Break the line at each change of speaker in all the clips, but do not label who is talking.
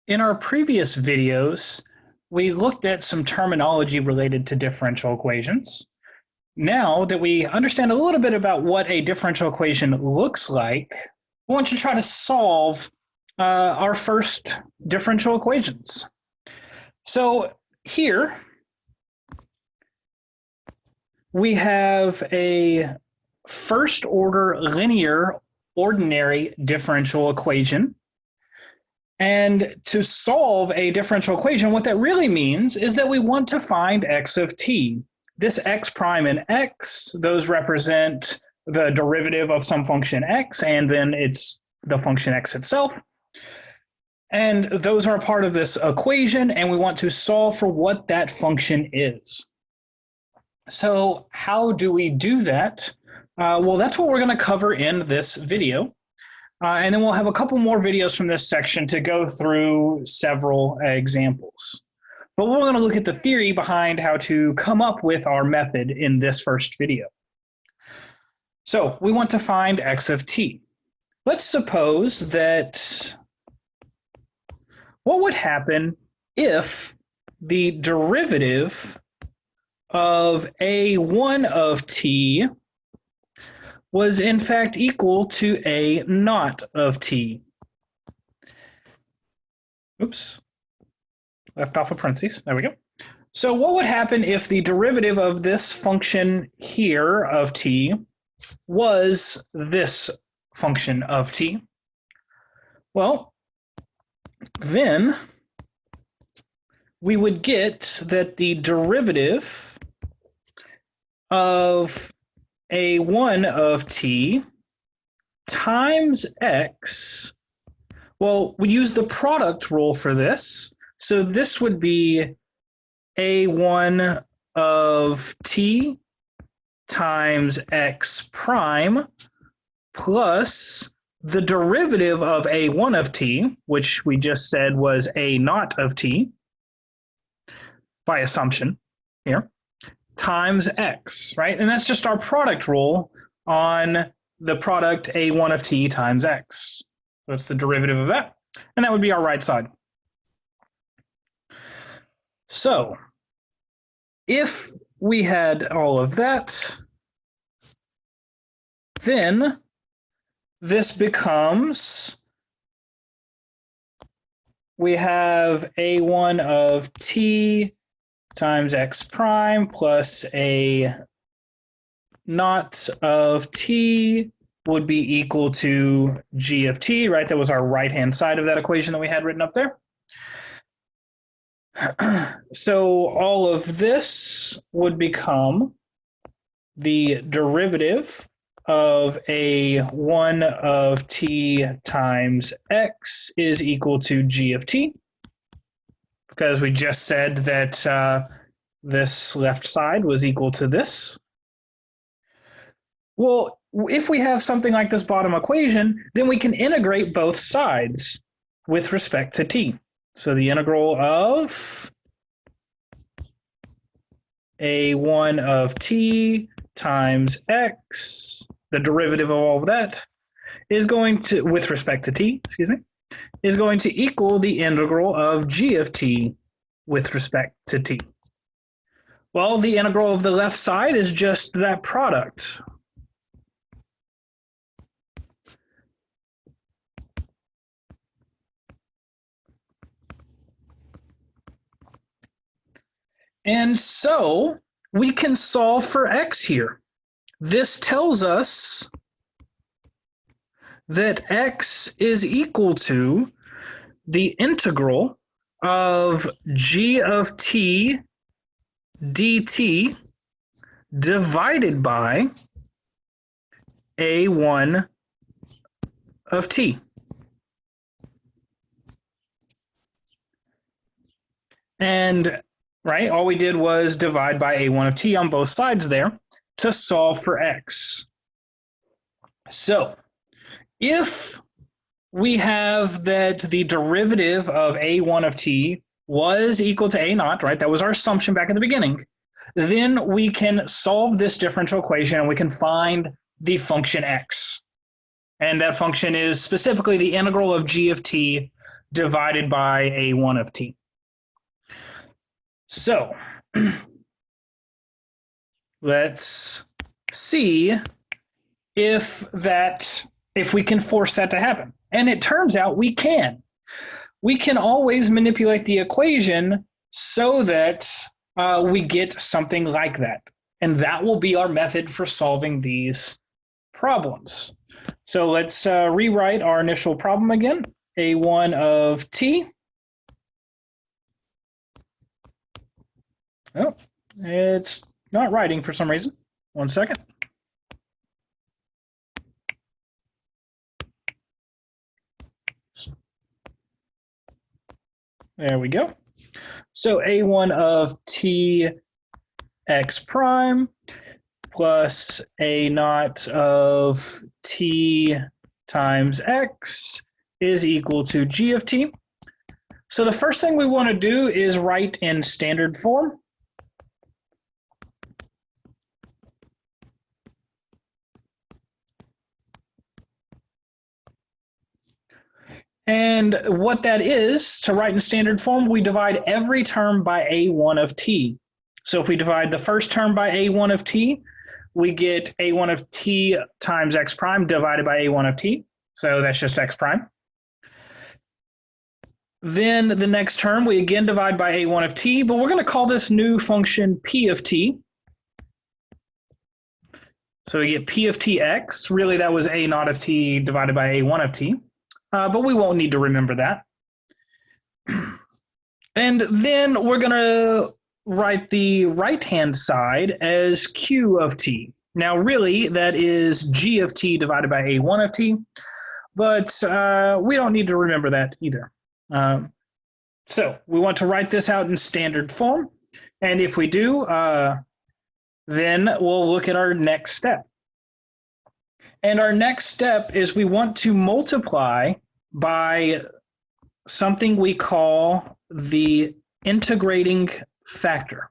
In our previous videos, we looked at some terminology related to differential equations. Now that we understand a little bit about what a differential equation looks like, we want to try to solve our first differential equations. So here we have a first order linear ordinary differential equation. And to solve a differential equation, what that really means is that we want to find x of t. This x prime and x, those represent the derivative of some function x, and then it's the function x itself. And those are a part of this equation, and we want to solve for what that function is. So how do we do that? Well, that's what we're going to cover in this video. And then we'll have a couple more videos from this section to go through several examples. But we're going to look at the theory behind how to come up with our method in this first video. So we want to find x of t. Let's suppose that what would happen if the derivative of a1 of t was in fact equal to a naught of t. Oops, left off a parentheses, there we go. So what would happen if the derivative of this function here of t was this function of t? Well, then we would get that the derivative of a1 of t times x, well, we use the product rule for this. So this would be a1 of t times x prime plus the derivative of a1 of t, which we just said was a naught of t by assumption here, times x, right? And that's just our product rule on the product a1 of t times x. So it's the derivative of that, and that would be our right side. So if we had all of that, then this becomes, we have a1 of t times x prime plus a naught of t would be equal to g of t, right? That was our right-hand side of that equation that we had written up there. So all of this would become the derivative of a1 of t times x is equal to g of t, because we just said that this left side was equal to this. Well, if we have something like this bottom equation, then we can integrate both sides with respect to t. So the integral of a1 of t times x, the derivative of all of that, is going to, with respect to t, excuse me, is going to equal the integral of g of t with respect to t. Well, the integral of the left side is just that product. And so we can solve for x here. This tells us that x is equal to the integral of g of t dt divided by a1 of t. And right, all we did was divide by a1 of t on both sides there to solve for x. So if we have that the derivative of a1 of t was equal to a naught, right? That was our assumption back at the beginning. Then we can solve this differential equation and we can find the function x. And that function is specifically the integral of g of t divided by a1 of t. So let's see if we can force that to happen. And it turns out we can. We can always manipulate the equation so that we get something like that. And that will be our method for solving these problems. So let's rewrite our initial problem again. A1 of t. Oh, it's not writing for some reason. 1 second. There we go. So a1 of t x prime plus a naught of t times x is equal to g of t. So the first thing we want to do is write in standard form. And what that is, to write in standard form, we divide every term by a1 of t. So if we divide the first term by a1 of t, we get a1 of t times x prime divided by a1 of t. So that's just x prime. Then the next term, we again divide by a1 of t, but we're going to call this new function p of t. So we get p of tx. Really, that was a naught of t divided by a1 of t. But we won't need to remember that. And then we're going to write the right-hand side as q of t. Now, really, that is g of t divided by a1 of t, but we don't need to remember that either. So we want to write this out in standard form. And if we do, then we'll look at our next step. And our next step is we want to multiply by something we call the integrating factor.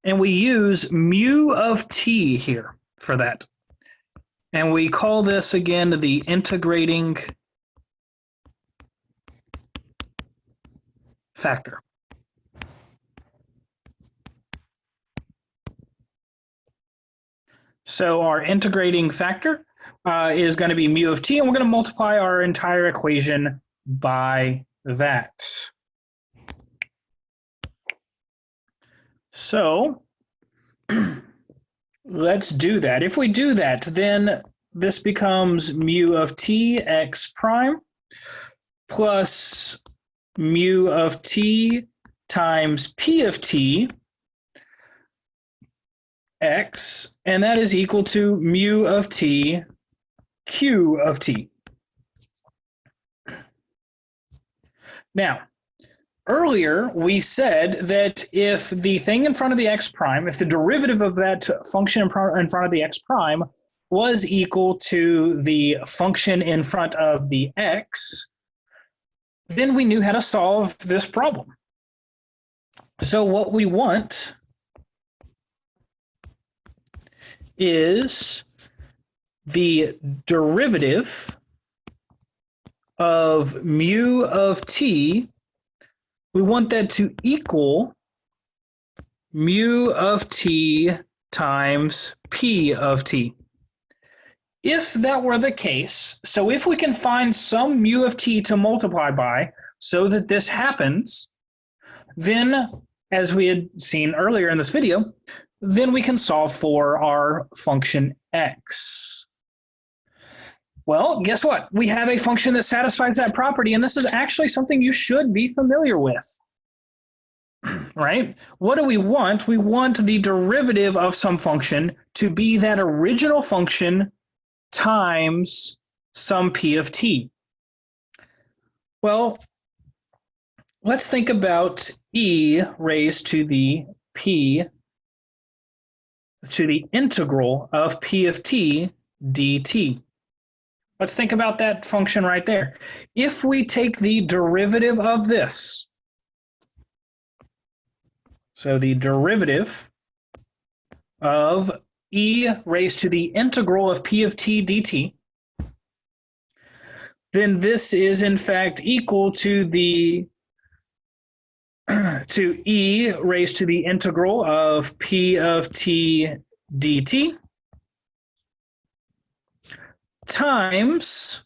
And we use mu of t here for that. And we call this again the integrating factor. So our integrating factor is going to be mu of t, and we're going to multiply our entire equation by that. So let's do that. If we do that, then this becomes mu of t x prime plus mu of t times p of t x, and that is equal to mu of t q of t. Now, earlier we said that if the thing in front of the x prime, if the derivative of that function in front of the x prime was equal to the function in front of the x, then we knew how to solve this problem. So what we want is the derivative of mu of t. We want that to equal mu of t times p of t. If that were the case, so if we can find some mu of t to multiply by so that this happens, then, as we had seen earlier in this video, then we can solve for our function x. Well, guess what? We have a function that satisfies that property, and this is actually something you should be familiar with, right? What do we want? We want the derivative of some function to be that original function times some p of t. Well, let's think about e raised to the p to the integral of p of t dt. Let's think about that function right there. If we take the derivative of this, so the derivative of e raised to the integral of p of t dt, then this is in fact equal to the to e raised to the integral of p of t dt times,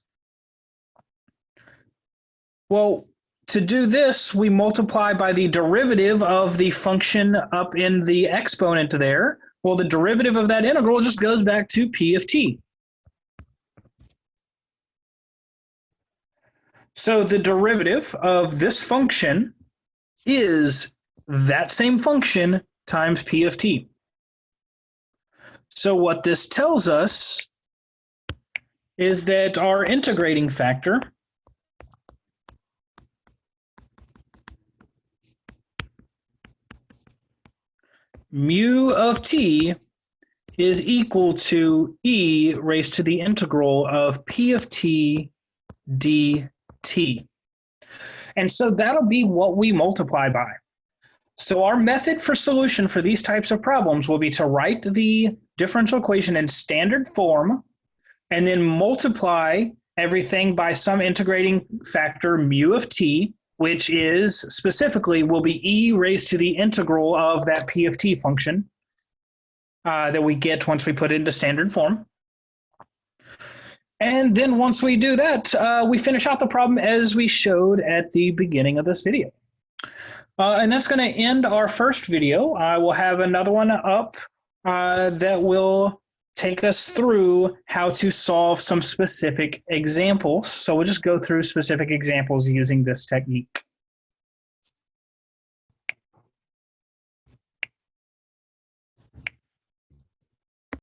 well, to do this, we multiply by the derivative of the function up in the exponent there. Well, the derivative of that integral just goes back to p of t. So the derivative of this function is that same function times p of t. So what this tells us is that our integrating factor mu of t is equal to e raised to the integral of p of t dt. And so that'll be what we multiply by. So our method for solution for these types of problems will be to write the differential equation in standard form and then multiply everything by some integrating factor mu of t, which is specifically will be e raised to the integral of that p of t function that we get once we put it into standard form. And then once we do that, we finish out the problem as we showed at the beginning of this video. And that's going to end our first video. I will have another one up that will take us through how to solve some specific examples. So we'll just go through specific examples using this technique.